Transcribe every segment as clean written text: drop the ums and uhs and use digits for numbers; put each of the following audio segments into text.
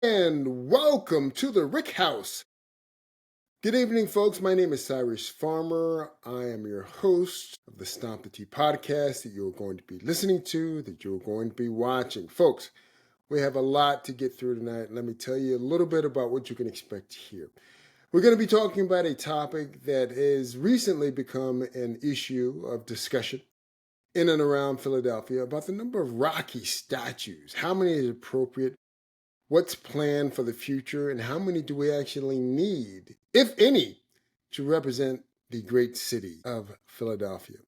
And welcome to the Rick House. Good evening, folks. My name is Cyrus Farmer. I am your host of the Stomp the Tee podcast that you're going to be listening to, that you're going to be watching. Folks, we have a lot to get through tonight. Let me tell you a little bit about what you can expect here. We're going to be talking about a topic that has recently become an issue of discussion in and around Philadelphia about the number of Rocky statues. How many is appropriate? What's planned for the future, and how many do we actually need, if any, to represent the great city of Philadelphia?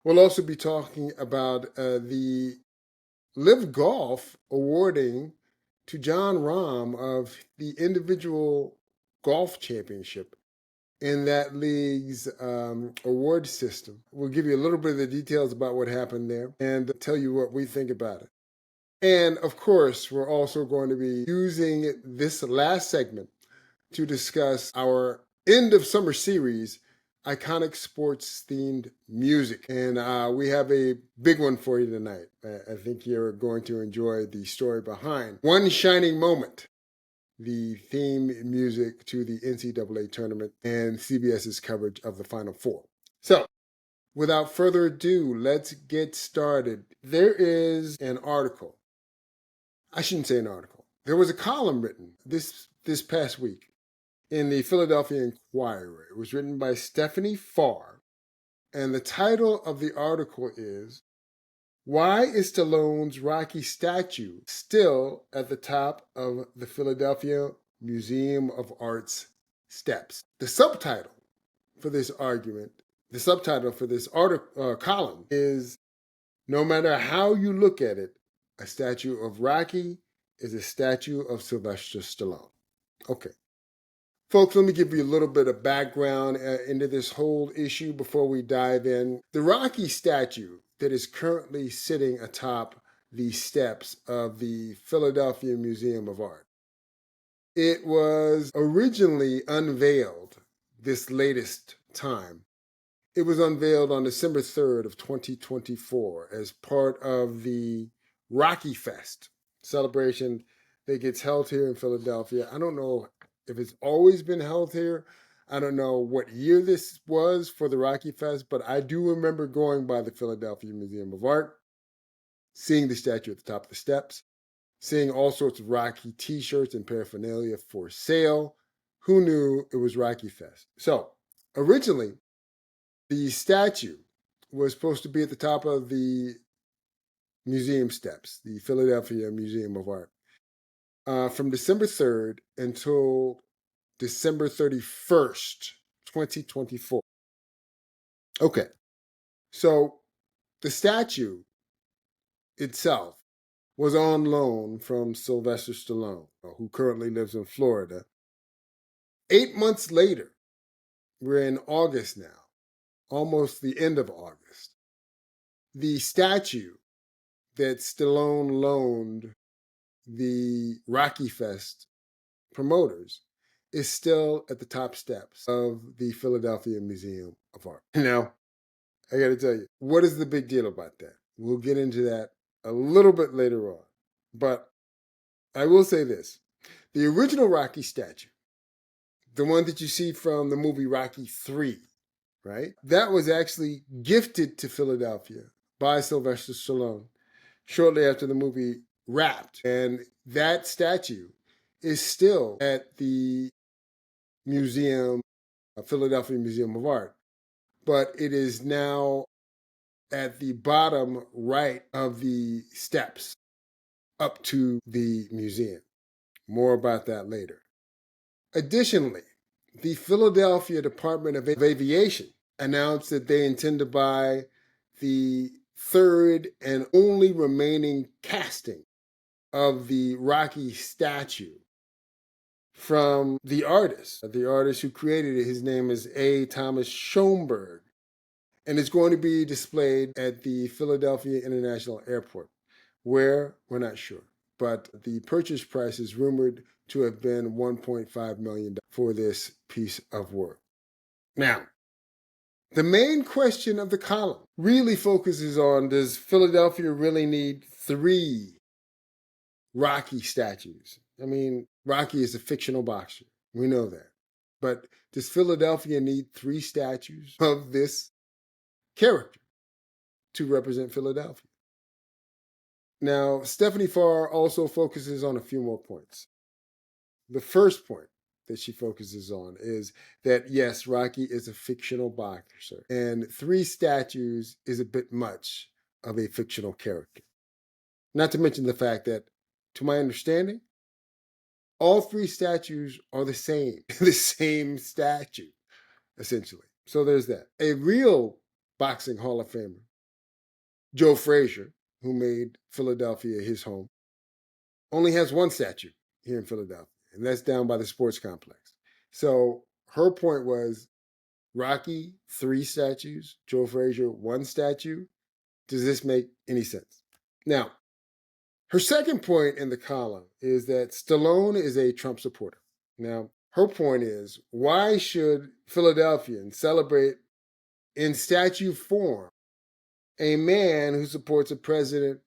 We'll also be talking about the LIV Golf awarding to Jon Rahm of the individual golf championship in that league's award system. We'll give you a little bit of the details about what happened there and tell you what we think about it. And of course, we're also going to be using this last segment to discuss our end of summer series, Iconic Sports Themed Music. And we have a big one for you tonight. I think you're going to enjoy the story behind One Shining Moment, the theme music to the NCAA tournament and CBS's coverage of the Final Four. So, without further ado, let's get started. There is an article. I shouldn't say an article. There was a column written this past week in the Philadelphia Inquirer. It was written by Stephanie Farr, and the title of the article is, "Why is Stallone's Rocky statue still at the top of the Philadelphia Museum of Art's steps?" The subtitle for this column is, "No matter how you look at it, a statue of Rocky is a statue of Sylvester Stallone." Okay. Folks, let me give you a little bit of background into this whole issue before we dive in. The Rocky statue that is currently sitting atop the steps of the Philadelphia Museum of Art, it was originally unveiled this latest time. It was unveiled on December 3rd of 2024 as part of the Rocky Fest celebration that gets held here in Philadelphia. I don't know if it's always been held here. I don't know what year this was for the Rocky Fest, but I do remember going by the Philadelphia Museum of Art, seeing the statue at the top of the steps, seeing all sorts of Rocky t-shirts and paraphernalia for sale. Who knew it was Rocky Fest? So originally, the statue was supposed to be at the top of the museum steps, the Philadelphia Museum of Art, from December 3rd until December 31st, 2024. Okay, so the statue itself was on loan from Sylvester Stallone, who currently lives in Florida. 8 months later, we're in August now, almost the end of August. The statue that Stallone loaned the Rocky Fest promoters is still at the top steps of the Philadelphia Museum of Art. Now, I got to tell you, what is the big deal about that? We'll get into that a little bit later on. But I will say this. The original Rocky statue, the one that you see from the movie Rocky 3, right? That was actually gifted to Philadelphia by Sylvester Stallone shortly after the movie wrapped. And that statue is still at the museum, Philadelphia Museum of Art. But it is now at the bottom right of the steps up to the museum. More about that later. Additionally, the Philadelphia Department of Aviation announced that they intend to buy the third and only remaining casting of the Rocky statue from the artist who created it. His name is A. Thomas Schoenberg, and it's going to be displayed at the Philadelphia International Airport. Where? We're not sure, but the purchase price is rumored to have been $1.5 million for this piece of work. Now, the main question of the column really focuses on, does Philadelphia really need 3 Rocky statues I mean, Rocky is a fictional boxer. We know that. But does Philadelphia need 3 statues of this character to represent Philadelphia? Now, Stephanie Farr also focuses on a few more points. The first point that she focuses on is that, yes, Rocky is a fictional boxer, and 3 statues is a bit much of a fictional character. Not to mention the fact that, to my understanding, all 3 statues are the same, the same statue, essentially. So there's that. A real boxing Hall of Famer, Joe Frazier, who made Philadelphia his home, only has 1 statue here in Philadelphia, and that's down by the sports complex. So her point was, Rocky, 3 statues, Joe Frazier, 1 statue. Does this make any sense? Now, her second point in the column is that Stallone is a Trump supporter. Now, her point is, why should Philadelphians celebrate in statue form a man who supports a president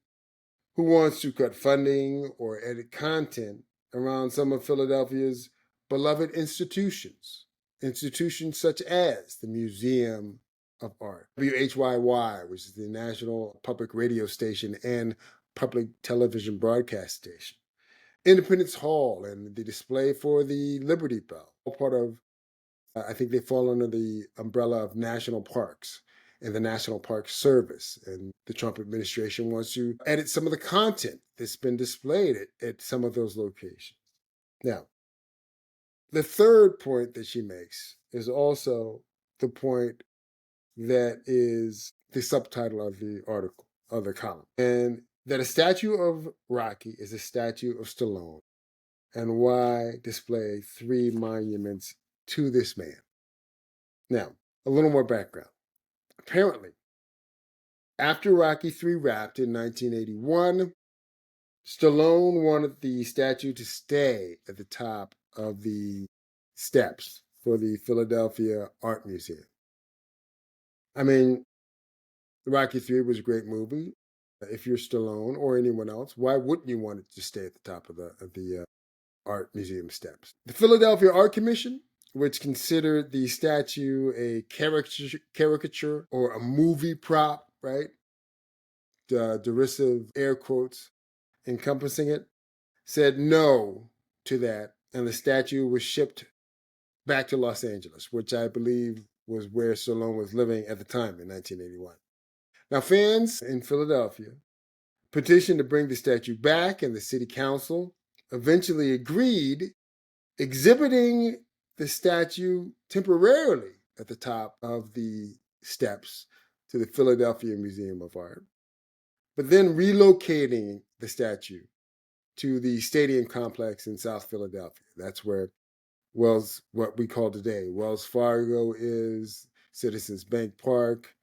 who wants to cut funding or edit content around some of Philadelphia's beloved institutions? Institutions such as the Museum of Art, WHYY, which is the National Public Radio Station and public television broadcast station, Independence Hall, and the display for the Liberty Bell, all part of, I think they fall under the umbrella of national parks and the National Park Service. And the Trump administration wants to edit some of the content that's been displayed at some of those locations. Now, the third point that she makes is also the point that is the subtitle of the article, of the column, and that a statue of Rocky is a statue of Stallone, and why display 3 monuments to this man. Now, a little more background. Apparently, after Rocky III wrapped in 1981, Stallone wanted the statue to stay at the top of the steps for the Philadelphia Art Museum. I mean, Rocky III was a great movie. If you're Stallone or anyone else, why wouldn't you want it to stay at the top of the art museum steps? The Philadelphia Art Commission, which considered the statue a caricature or a movie prop, right? Derisive air quotes encompassing it, said no to that, and the statue was shipped back to Los Angeles, which I believe was where Stallone was living at the time in 1981. Now, fans in Philadelphia petitioned to bring the statue back, and the city council eventually agreed, exhibiting the statue temporarily at the top of the steps to the Philadelphia Museum of Art, but then relocating the statue to the stadium complex in South Philadelphia. That's where what we call today, Wells Fargo is, Citizens Bank Park,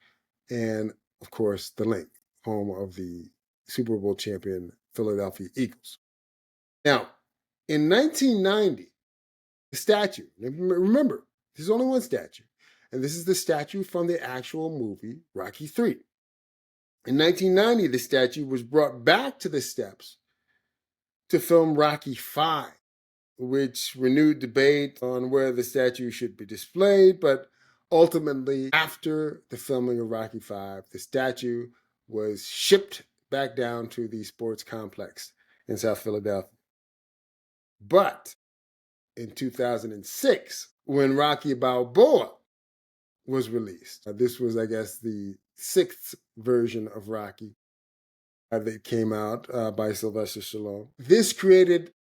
and of course, the Link, home of the Super Bowl champion Philadelphia Eagles. Now, in 1990, the statue, remember, there's only 1 statue, and this is the statue from the actual movie Rocky III. In 1990, the statue was brought back to the steps to film Rocky V, which renewed debate on where the statue should be displayed, but ultimately, after the filming of Rocky V, the statue was shipped back down to the sports complex in South Philadelphia. But in 2006, when Rocky Balboa was released, this was, I guess, the 6th version of Rocky that came out by Sylvester Stallone. This created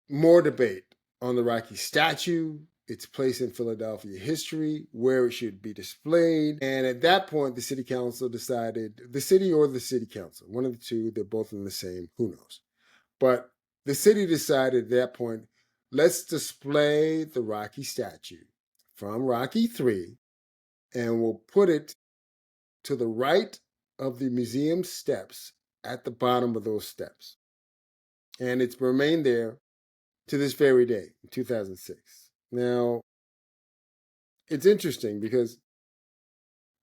more debate on the Rocky statue, its place in Philadelphia history, where it should be displayed. And at that point, the city council decided, the city or the city council, one of the two, they're both in the same, who knows. But the city decided at that point, let's display the Rocky statue from Rocky III, and we'll put it to the right of the museum steps at the bottom of those steps. And it's remained there to this very day, in 2006. Now, it's interesting because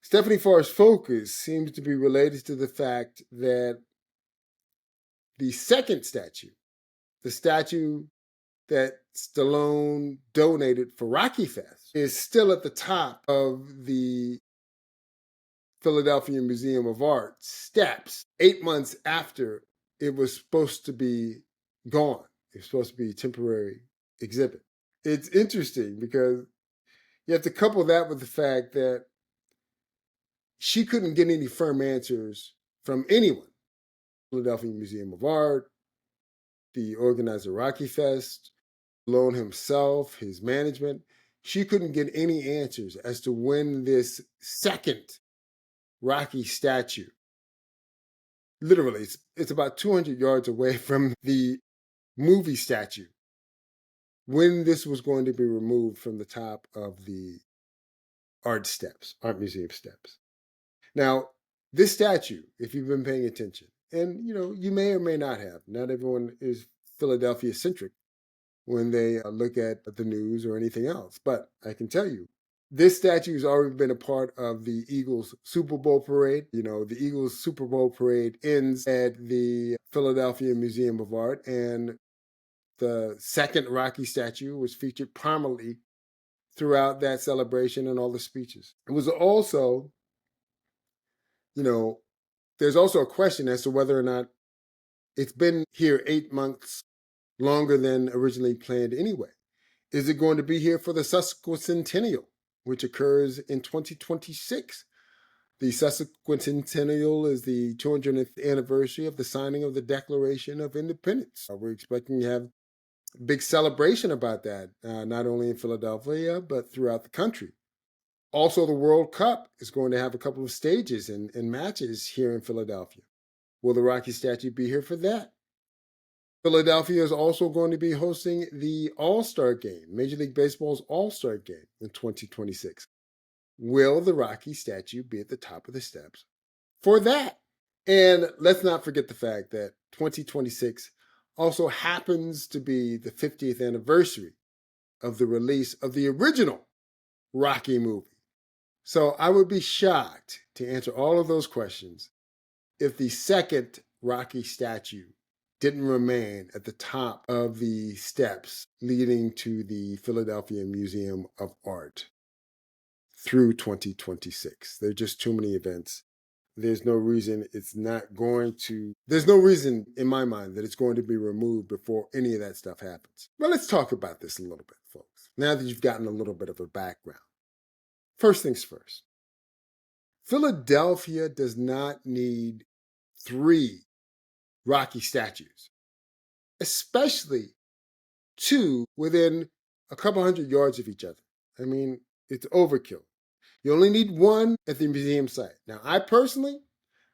Stephanie Farr's focus seems to be related to the fact that the second statue the statue that Stallone donated for Rocky Fest is still at the top of the Philadelphia Museum of Art steps 8 months after it was supposed to be gone. It was supposed to be a temporary exhibit. It's interesting because you have to couple that with the fact that she couldn't get any firm answers from anyone. Philadelphia Museum of Art, the organizer Rocky Fest, Stallone himself, his management. She couldn't get any answers as to when this second Rocky statue, literally, it's about 200 yards away from the movie statue, when this was going to be removed from the top of the art museum steps. Now, this statue, if you've been paying attention, and you may or may not have, not everyone is Philadelphia centric when they look at the news or anything else, but I can tell you, this statue has already been a part of the Eagles Super Bowl parade. The Eagles Super Bowl parade ends at the Philadelphia Museum of Art, and the second Rocky statue was featured prominently throughout that celebration and all the speeches. It was also, there's also a question as to whether or not it's been here 8 months longer than originally planned anyway. Is it going to be here for the sesquicentennial, which occurs in 2026? The sesquicentennial is the 200th anniversary of the signing of the Declaration of Independence. We're expecting to have a big celebration about that, not only in Philadelphia, but throughout the country. Also, the World Cup is going to have a couple of stages and matches here in Philadelphia. Will the Rocky statue be here for that? Philadelphia is also going to be hosting the All-Star Game, Major League Baseball's All-Star Game in 2026. Will the Rocky statue be at the top of the steps for that? And let's not forget the fact that 2026 also happens to be the 50th anniversary of the release of the original Rocky movie. So I would be shocked, to answer all of those questions, if the second Rocky statue didn't remain at the top of the steps leading to the Philadelphia Museum of Art through 2026. There are just too many events. There's no reason there's no reason in my mind that it's going to be removed before any of that stuff happens. Well, let's talk about this a little bit, folks, now that you've gotten a little bit of a background. First things first, Philadelphia does not need 3 Rocky statues, especially 2 within a couple hundred yards of each other. I mean, it's overkill. You only need 1 at the museum site. Now, I've seen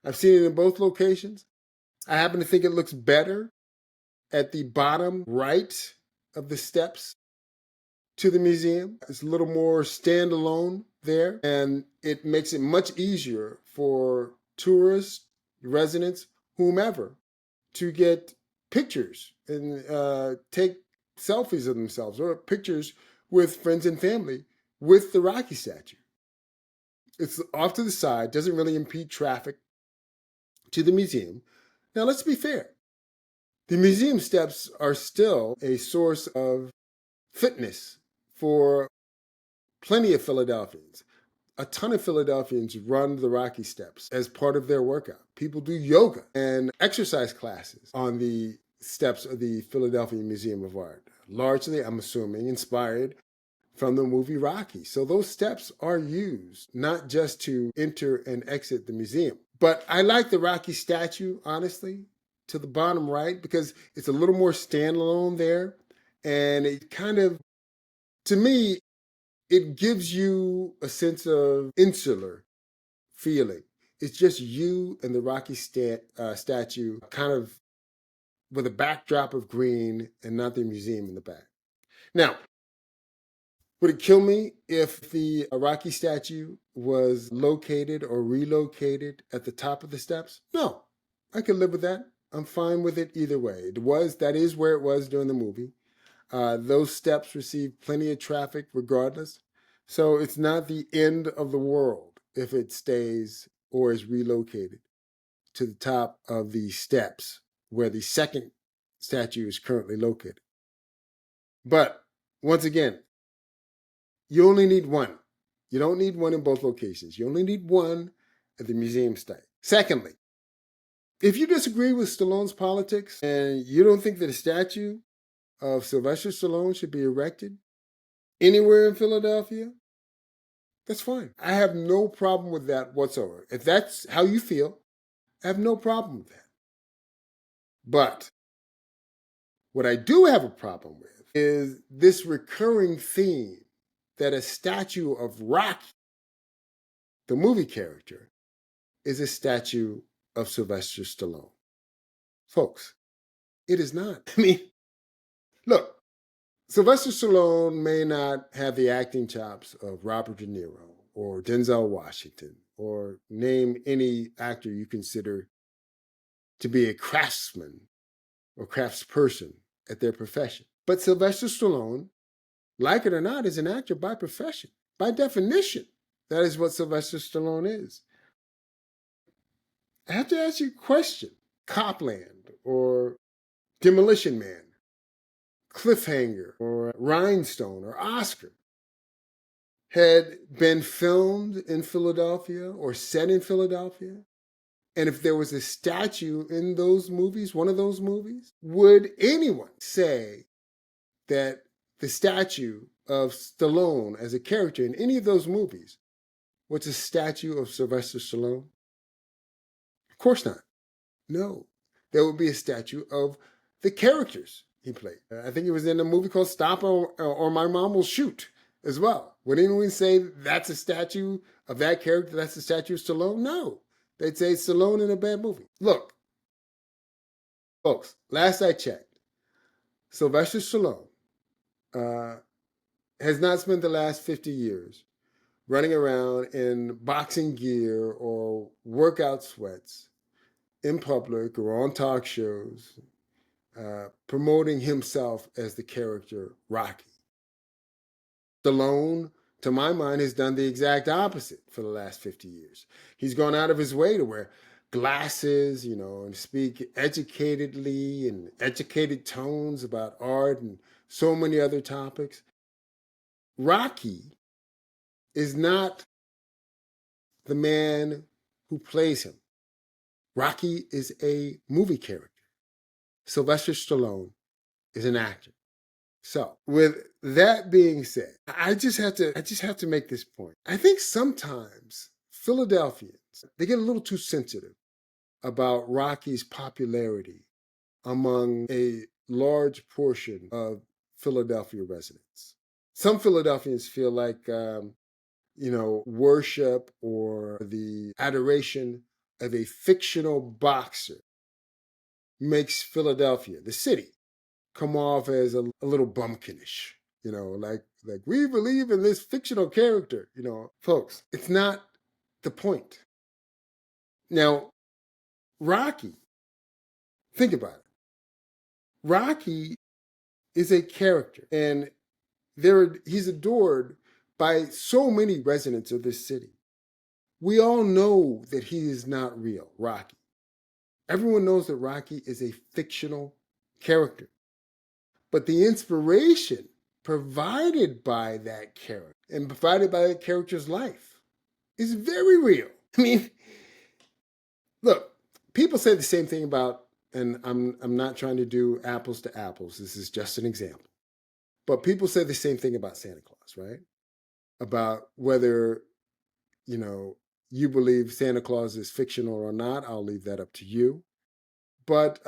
it in both locations. I happen to think it looks better at the bottom right of the steps to the museum. It's a little more standalone there, and it makes it much easier for tourists, residents, whomever, to get pictures and take selfies of themselves or pictures with friends and family with the Rocky statue. It's off to the side, doesn't really impede traffic to the museum. Now, let's be fair. The museum steps are still a source of fitness for plenty of Philadelphians. A ton of Philadelphians run the Rocky Steps as part of their workout. People do yoga and exercise classes on the steps of the Philadelphia Museum of Art, largely, I'm assuming, inspired from the movie Rocky. So those steps are used not just to enter and exit the museum. But I like the Rocky statue, honestly, to the bottom right, because it's a little more standalone there. And it kind of, to me, it gives you a sense of insular feeling. It's just you and the Rocky statue, kind of with a backdrop of green and not the museum in the back. Now, would it kill me if the Rocky statue was located or relocated at the top of the steps? No, I could live with that. I'm fine with it either way. That is where it was during the movie. Those steps received plenty of traffic regardless. So it's not the end of the world if it stays or is relocated to the top of the steps where the second statue is currently located. But once again, you only need one. You don't need one in both locations. You only need one at the museum site. Secondly, if you disagree with Stallone's politics and you don't think that a statue of Sylvester Stallone should be erected anywhere in Philadelphia, that's fine. I have no problem with that whatsoever. If that's how you feel, I have no problem with that. But what I do have a problem with is this recurring theme that a statue of Rocky, the movie character, is a statue of Sylvester Stallone. Folks, it is not. I mean, look, Sylvester Stallone may not have the acting chops of Robert De Niro or Denzel Washington, or name any actor you consider to be a craftsman or craftsperson at their profession. But Sylvester Stallone, like it or not, is an actor by profession. By definition, that is what Sylvester Stallone is. I have to ask you a question. Copland or Demolition Man, Cliffhanger or Rhinestone or Oscar had been filmed in Philadelphia or set in Philadelphia, and if there was a statue in those movies, one of those movies, would anyone say that the statue of Stallone as a character in any of those movies was a statue of Sylvester Stallone? Of course not. No. There would be a statue of the characters he played. I think it was in a movie called Stop or My Mom Will Shoot as well. Would anyone say that's a statue of that character, that's a statue of Stallone? No. They'd say Stallone in a bad movie. Look, folks, last I checked, Sylvester Stallone has not spent the last 50 years running around in boxing gear or workout sweats in public or on talk shows, promoting himself as the character Rocky. Stallone, to my mind, has done the exact opposite for the last 50 years. He's gone out of his way to wear glasses, and speak educatedly and educated tones about art and so many other topics. Rocky is not the man who plays him. Rocky is a movie character. Sylvester Stallone is an actor. So, with that being said, I just have to make this point. I think sometimes Philadelphians, they get a little too sensitive about Rocky's popularity among a large portion of Philadelphia residents. Some Philadelphians feel like worship or the adoration of a fictional boxer makes Philadelphia, the city, come off as a little bumpkinish, like we believe in this fictional character, Folks, it's not the point. Now, Rocky, think about it. Rocky is a character, and he's adored by so many residents of this city. We all know that he is not real, Rocky. Everyone knows that Rocky is a fictional character. But the inspiration provided by that character and provided by that character's life is very real. I mean, look, people say the same thing about, and I'm not trying to do apples to apples. This is just an example. But people say the same thing about Santa Claus, right? About whether, you believe Santa Claus is fictional or not. I'll leave that up to you. But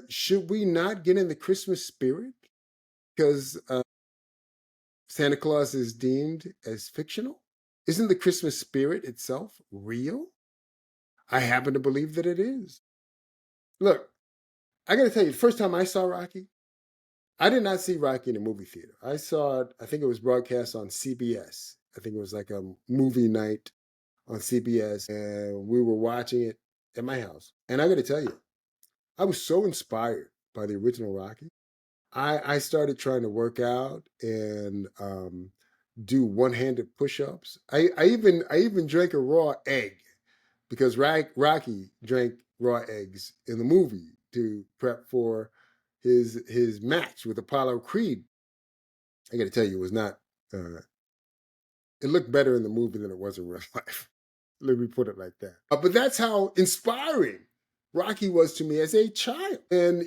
should we not get in the Christmas spirit because Santa Claus is deemed as fictional? Isn't the Christmas spirit itself real? I happen to believe that it is. Look, I got to tell you, the first time I saw Rocky, I did not see Rocky in a movie theater. I saw it, I think it was broadcast on CBS. I think it was like a movie night on CBS, and we were watching it at my house. And I got to tell you, I was so inspired by the original Rocky. I started trying to work out and do one-handed push-ups. I even drank a raw egg because Rocky drank raw eggs in the movie to prep for his match with Apollo Creed, I got to tell you, was not. It looked better in the movie than it was in real life. Let me put it like that. But that's how inspiring Rocky was to me as a child. And,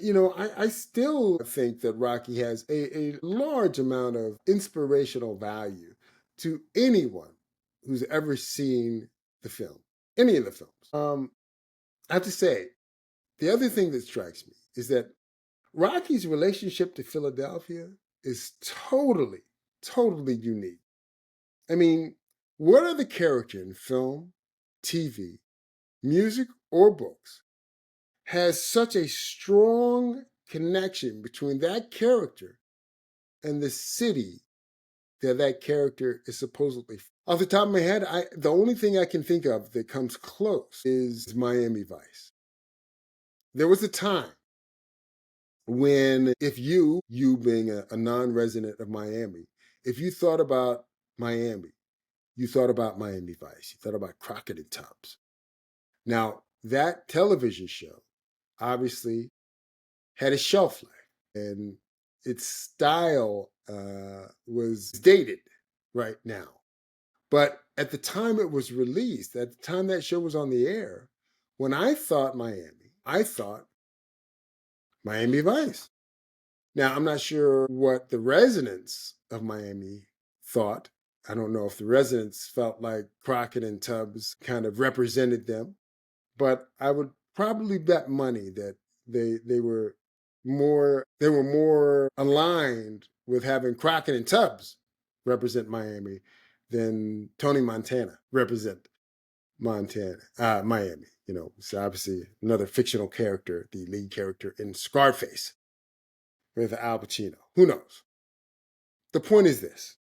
I still think that Rocky has a large amount of inspirational value to anyone who's ever seen the film, any of the films. I have to say, the other thing that strikes me is that Rocky's relationship to Philadelphia is totally, totally unique. I mean, what other character in film, TV, music, or books has such a strong connection between that character and the city that character is supposedly from? Off the top of my head, the only thing I can think of that comes close is Miami Vice. There was a time when if you being a non-resident of Miami, if you thought about Miami, you thought about Miami Vice, you thought about Crockett and Tubbs. Now, that television show obviously had a shelf life, and its style was dated right now. But at the time it was released, at the time that show was on the air, when I thought Miami, I thought Miami Vice. Now, I'm not sure what the residents of Miami thought. I don't know if the residents felt like Crockett and Tubbs kind of represented them, but I would probably bet money that they were more aligned with having Crockett and Tubbs represent Miami than Tony Montana represent Miami. So obviously another fictional character, the lead character in Scarface with Al Pacino. Who knows? The point is this: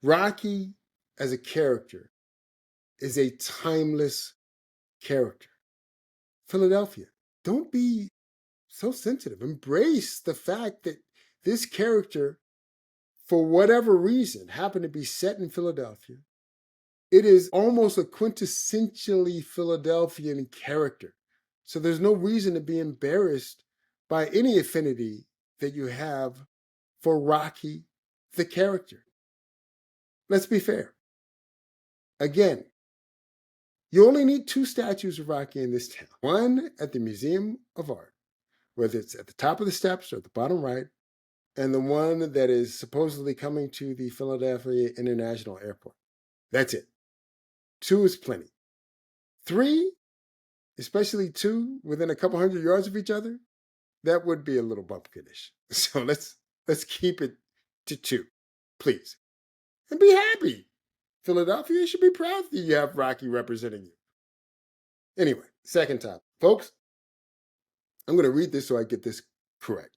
Rocky as a character is a timeless character. Philadelphia, don't be so sensitive. Embrace the fact that this character, for whatever reason, happened to be set in Philadelphia. It is almost a quintessentially Philadelphian character. So there's no reason to be embarrassed by any affinity that you have for Rocky, the character. Let's be fair. Again, you only need 2 statues of Rocky in this town. One at the Museum of Art, whether it's at the top of the steps or at the bottom right, and the one that is supposedly coming to the Philadelphia International Airport. That's it. 2 is plenty. 3, especially 2 within a couple hundred yards of each other, that would be a little bumpkinish. So let's keep it to 2, please. And be happy. Philadelphia should be proud that you have Rocky representing you. Anyway, second topic. Folks, I'm going to read this so I get this correct.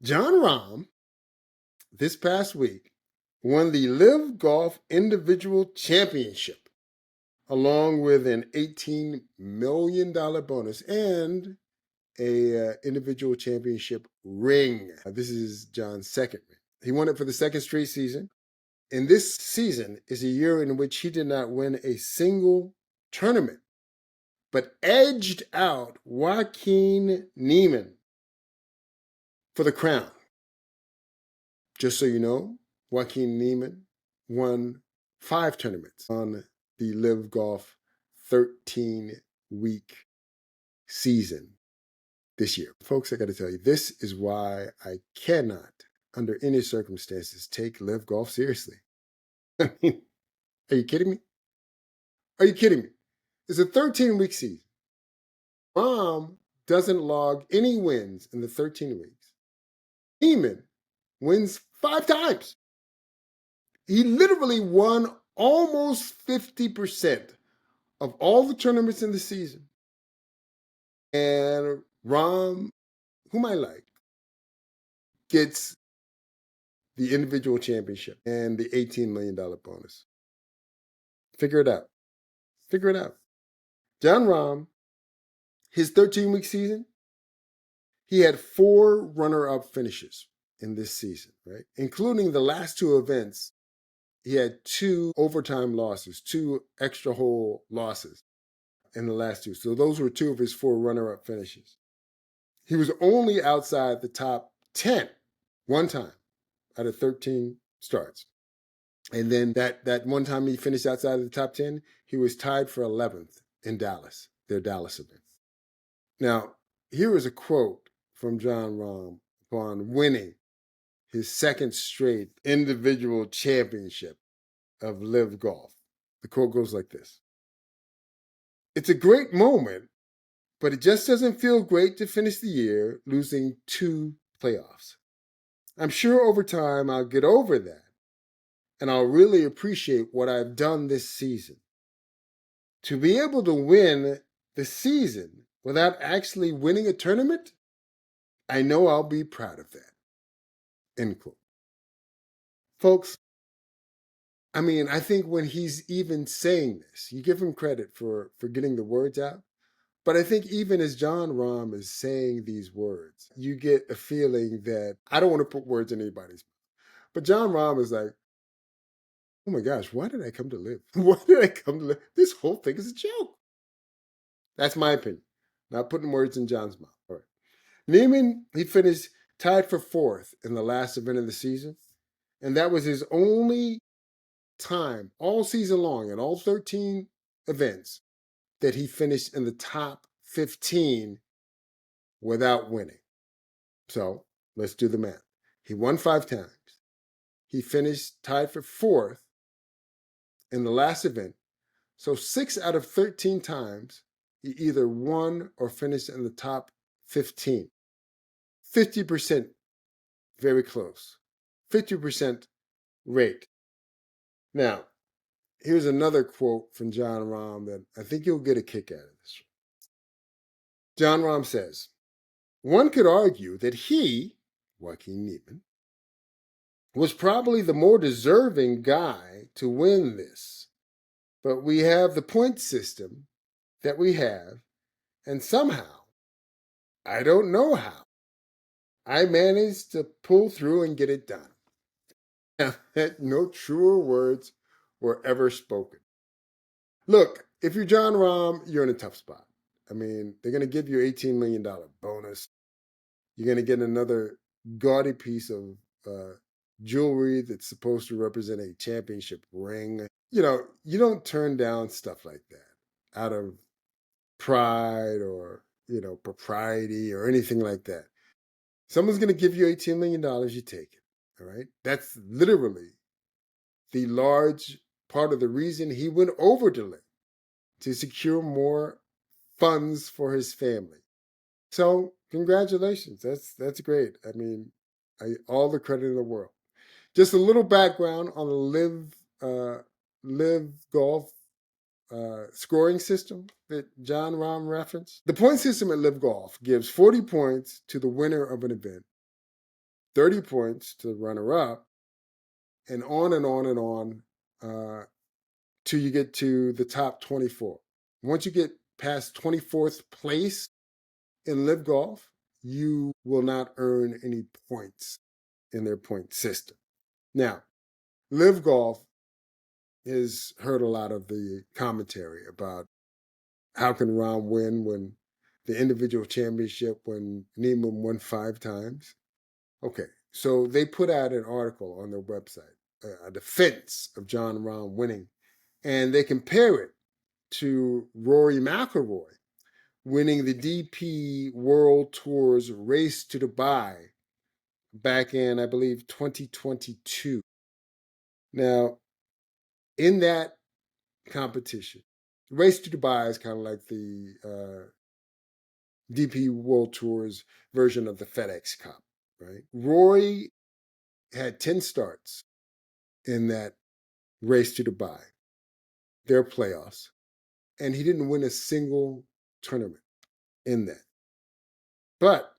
Jon Rahm, this past week, won the LIV Golf Individual Championship, along with an $18 million bonus and a individual championship ring. This is Jon's second ring. He won it for the second straight season. And this season is a year in which he did not win a single tournament, but edged out Joaquin Niemann for the crown. Just so you know, Joaquin Niemann won 5 tournaments on the LIV Golf 13-week season this year. Folks, I got to tell you, this is why I cannot, under any circumstances, take LIV Golf seriously. I mean, are you kidding me? Are you kidding me? It's a 13-week season. Rahm doesn't log any wins in the 13 weeks. Niemann wins 5 times. He literally won almost 50% of all the tournaments in the season. And Rahm, whom I like, gets the individual championship and the $18 million bonus. Figure it out. Figure it out. Jon Rahm, his 13-week season, he had 4 runner-up finishes in this season, right? Including the last 2 events, he had 2 overtime losses, 2 extra hole losses in the last 2. So those were 2 of his 4 runner-up finishes. He was only outside the top 10 one time out of 13 starts. And then that one time he finished outside of the top 10, he was tied for 11th in Dallas, their Dallas event. Now, here is a quote from Jon Rahm upon winning his second straight individual championship of LIV Golf. The quote goes like this: "It's a great moment, but it just doesn't feel great to finish the year losing 2 playoffs. I'm sure over time I'll get over that, and I'll really appreciate what I've done this season. To be able to win the season without actually winning a tournament, I know I'll be proud of that." End quote. Folks, I mean, I think when he's even saying this, you give him credit for getting the words out. But I think even as Jon Rahm is saying these words, you get a feeling that I don't want to put words in anybody's mouth. But Jon Rahm is like, oh my gosh, why did I come to LIV? Why did I come to LIV? This whole thing is a joke. That's my opinion. Not putting words in John's mouth. All right. Niemann, he finished tied for 4th in the last event of the season. And that was his only time all season long in all 13 events that he finished in the top 15 without winning. So let's do the math. He won 5 times. He finished tied for 4th in the last event. So 6 out of 13 times, he either won or finished in the top 15. 50%, very close. 50% rate. Now, here's another quote from Jon Rahm that I think you'll get a kick out of this. Jon Rahm says, "One could argue that he, Joaquin Niemann, was probably the more deserving guy to win this. But we have the point system that we have, and somehow, I don't know how, I managed to pull through and get it done." No truer words were ever spoken. Look, if you're Jon Rahm, you're in a tough spot. I mean, they're going to give you $18 million bonus. You're going to get another gaudy piece of jewelry that's supposed to represent a championship ring. You know, you don't turn down stuff like that out of pride or, propriety or anything like that. Someone's going to give you $18 million, you take it. All right. That's literally the large part of the reason he went over to LIV, to secure more funds for his family. So congratulations. That's great. I mean, all the credit in the world. Just a little background on the LIV Golf scoring system that Jon Rahm referenced. The point system at LIV Golf gives 40 points to the winner of an event, 30 points to the runner-up, and on and on and on till you get to the top 24. Once you get past 24th place in LIV Golf, you will not earn any points in their point system. Now, LIV Golf has heard a lot of the commentary about how can Rahm win when the individual championship when Niemann won 5 times. Okay, so they put out an article on their website, a defense of Jon Rahm winning, and they compare it to Rory McIlroy winning the DP World Tour's Race to Dubai back in, I believe, 2022. Now, in that competition, Race to Dubai is kind of like the DP World Tour's version of the FedEx Cup, right? Rory had 10 starts in that Race to Dubai, their playoffs, and he didn't win a single tournament in that. But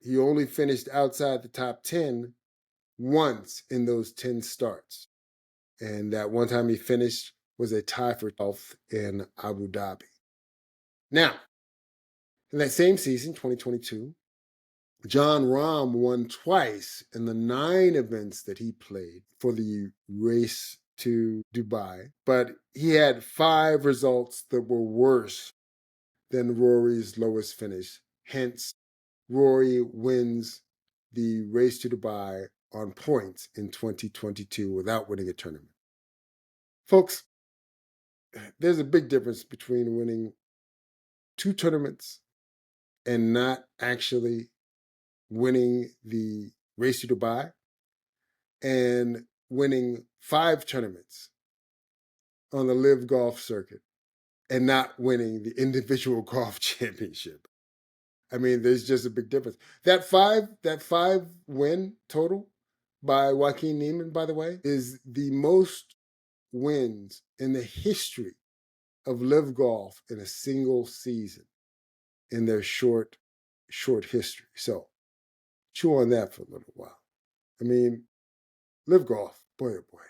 he only finished outside the top 10 once in those 10 starts. And that one time he finished was a tie for 12th in Abu Dhabi. Now, in that same season, 2022, Jon Rahm won twice in the 9 events that he played for the Race to Dubai, but he had 5 results that were worse than Rory's lowest finish. Hence, Rory wins the race to Dubai on points in 2022 without winning a tournament. Folks, there's a big difference between winning 2 tournaments and not actually winning the race to Dubai and winning 5 tournaments on the LIV golf circuit and not winning the individual golf championship. I mean, there's just a big difference. That five win total by Joaquin Niemann, by the way, is the most wins in the history of LIV golf in a single season in their short history. So chew on that for a little while. I mean, LIV golf, boy oh boy,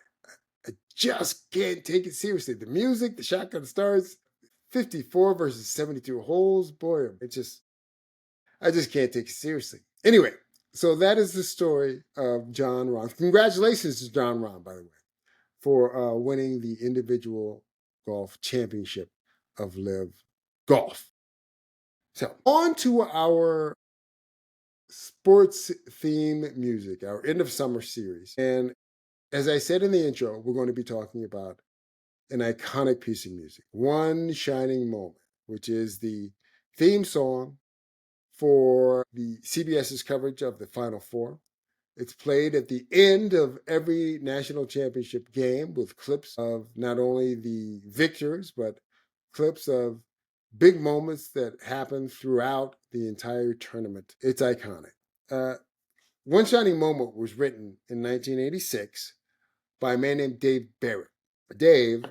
I just can't take it seriously. The music, the shotgun stars, 54 versus 72 holes, boy, I just can't take it seriously. Anyway, so that is the story of Jon Rahm. Congratulations to Jon Rahm, by the way, for winning the individual golf championship of LIV golf. So on to our sports theme music, our end of summer series. And as I said in the intro, we're going to be talking about an iconic piece of music, One Shining Moment, which is the theme song for the CBS's coverage of the Final Four. It's played at the end of every national championship game with clips of not only the victors, but clips of big moments that happen throughout the entire tournament. It's iconic. One Shining Moment was written in 1986 by a man named Dave Barrett. Dave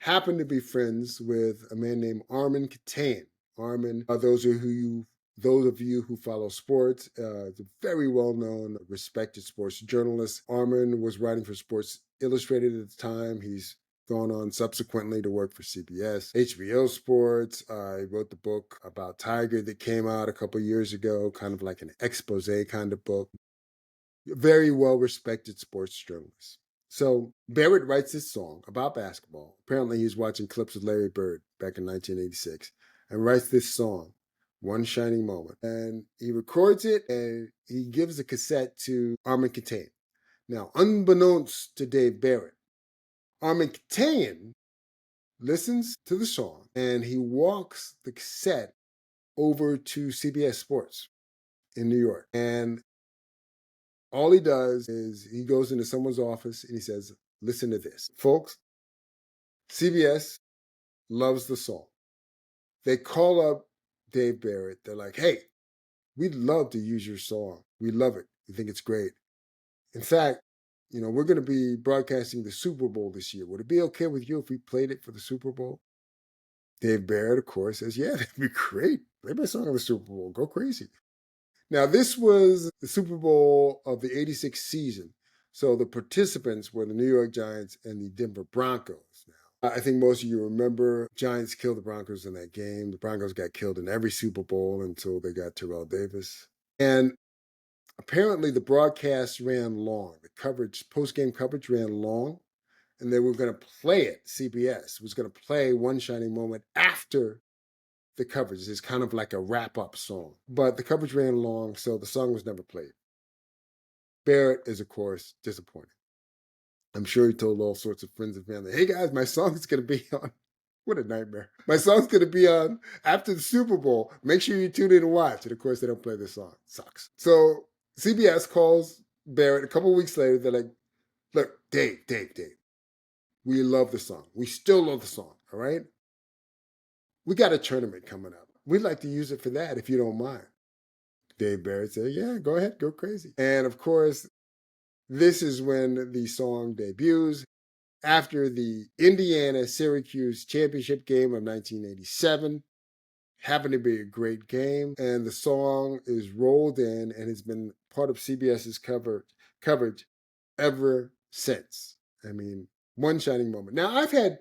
happened to be friends with a man named Armin Katayan. Armin, those of you who follow sports, is a very well-known, respected sports journalist. Armin was writing for Sports Illustrated at the time. He's gone on subsequently to work for CBS, HBO Sports. He wrote the book about Tiger that came out a couple years ago, kind of like an expose kind of book. Very well-respected sports journalist. So Barrett writes this song about basketball. Apparently, he's watching clips of Larry Bird back in 1986 and writes this song, One Shining Moment. And he records it and he gives the cassette to Armin Katayan. Now, unbeknownst to Dave Barrett, Armin Katayan listens to the song and he walks the cassette over to CBS Sports in New York. And all he does is he goes into someone's office and he says, listen to this. Folks, CBS loves the song. They call up Dave Barrett. They're like, hey, we'd love to use your song. We love it. We think it's great. In fact, we're going to be broadcasting the Super Bowl this year. Would it be okay with you if we played it for the Super Bowl? Dave Barrett, of course, says, yeah, that'd be great. Play my song on the Super Bowl. Go crazy. Now, this was the Super Bowl of the 86 season. So the participants were the New York Giants and the Denver Broncos. Now, I think most of you remember Giants killed the Broncos in that game. The Broncos got killed in every Super Bowl until they got Terrell Davis. And apparently the broadcast ran long. The post-game coverage ran long. And they were going to play it. CBS was going to play One Shining Moment after the coverage. It's kind of like a wrap-up song. But the coverage ran long, so the song was never played. Barrett is, of course, disappointed. I'm sure he told all sorts of friends and family, hey guys, my song's going to be on. What a nightmare. My song's going to be on after the Super Bowl. Make sure you tune in and watch. And of course, they don't play the song. It sucks. So CBS calls Barrett a couple of weeks later. They're like, look, Dave. We love the song. We still love the song, all right? We got a tournament coming up. We'd like to use it for that if you don't mind. Dave Barrett said, yeah, go ahead, go crazy. And of course, this is when the song debuts after the Indiana-Syracuse championship game of 1987. Happened to be a great game. And the song is rolled in and has been part of CBS's coverage ever since. I mean, One Shining Moment. Now, I've had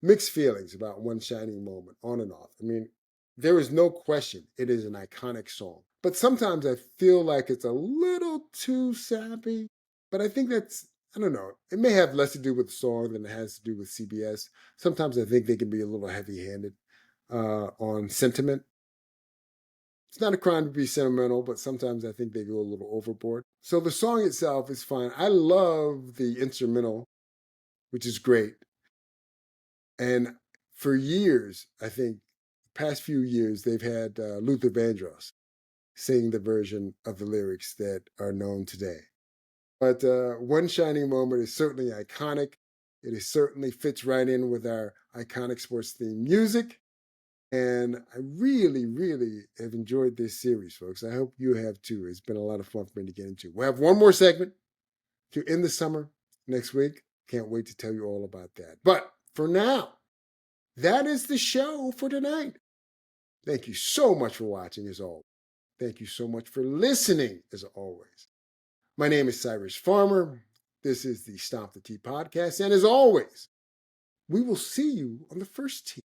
mixed feelings about One Shining Moment on and off. I mean, there is no question it is an iconic song. But sometimes I feel like it's a little too sappy. But I think I don't know. It may have less to do with the song than it has to do with CBS. Sometimes I think they can be a little heavy-handed on sentiment. It's not a crime to be sentimental, but sometimes I think they go a little overboard. So the song itself is fine. I love the instrumental, which is great. And for years, I think, past few years, they've had Luther Vandross sing the version of the lyrics that are known today. But One Shining Moment is certainly iconic. It is certainly fits right in with our iconic sports theme music. And I really, really have enjoyed this series, folks. I hope you have too. It's been a lot of fun for me to get into. We'll have one more segment to end the summer next week. Can't wait to tell you all about that. But for now, that is the show for tonight. Thank you so much for watching, as always. Thank you so much for listening, as always. My name is Cyrus Farmer. This is the Stomp the Tee podcast. And as always, we will see you on the first tee.